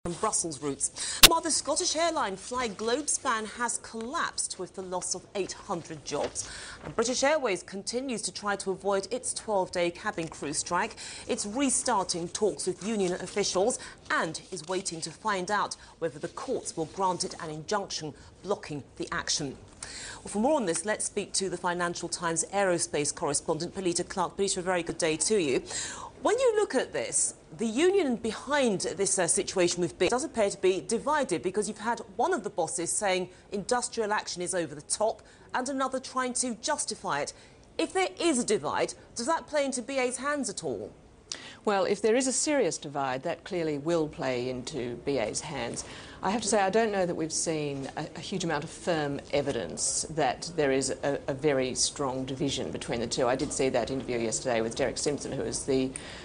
And Brussels routes. While the Scottish airline Flyglobespan has collapsed with the loss of 800 jobs. And British Airways continues to try to avoid its 12-day cabin crew strike. It's restarting talks with union officials and is waiting to find out whether the courts will grant it an injunction blocking the action. Well, for more on this, let's speak to the Financial Times aerospace correspondent, Pelita Clark. Pelita, a very good day to you. When you look at this, the union behind this situation with BA does appear to be divided, because you've had one of the bosses saying industrial action is over the top and another trying to justify it. If there is a divide, does that play into BA's hands at all? Well, if there is a serious divide, that clearly will play into BA's hands. I have to say, I don't know that we've seen a huge amount of firm evidence that there is a very strong division between the two. I did see that interview yesterday with Derek Simpson, who is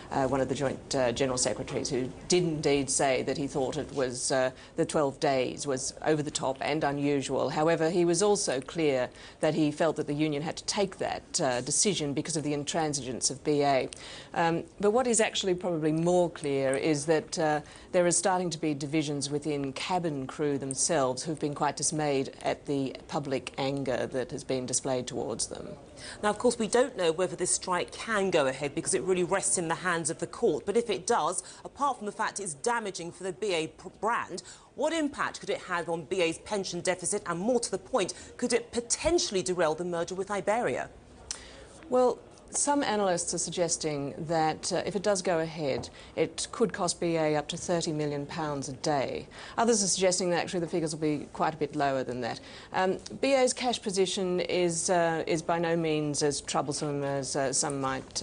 one of the joint general secretaries, who did indeed say that he thought it was the 12 days was over the top and unusual. However, he was also clear that he felt that the union had to take that decision because of the intransigence of BA. But what is actually probably more clear is that there is starting to be divisions within cabin crew themselves who've been quite dismayed at the public anger that has been displayed towards them. Now, of course, we don't know whether this strike can go ahead because it really rests in the hands of the court. But if it does, apart from the fact it's damaging for the BA brand, what impact could it have on BA's pension deficit? And more to the point, could it potentially derail the merger with Iberia? Well, some analysts are suggesting that if it does go ahead, it could cost BA up to £30 million a day. Others are suggesting that actually the figures will be quite a bit lower than that. BA's cash position is by no means as troublesome as some might...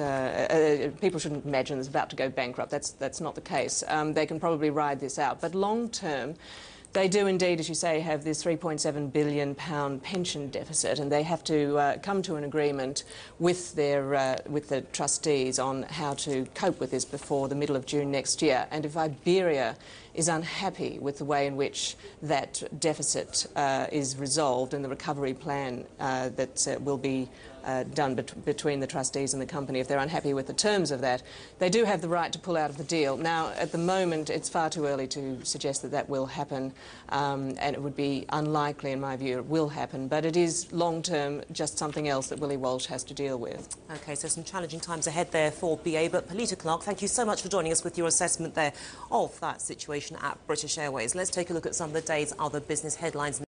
people shouldn't imagine it's about to go bankrupt. That's not the case. They can probably ride this out. But long term, they do indeed, as you say, have this £3.7 billion pension deficit, and they have to come to an agreement with the trustees on how to cope with this before the middle of June next year. And if Iberia is unhappy with the way in which that deficit is resolved and the recovery plan that will be done between the trustees and the company, if they're unhappy with the terms of that, they do have the right to pull out of the deal. Now, at the moment, it's far too early to suggest that that will happen, and it would be unlikely, in my view, it will happen. But it is, long-term, just something else that Willie Walsh has to deal with. OK, so some challenging times ahead there for BA. But Pelita Clark, thank you so much for joining us with your assessment there of that situation at British Airways. Let's take a look at some of the day's other business headlines.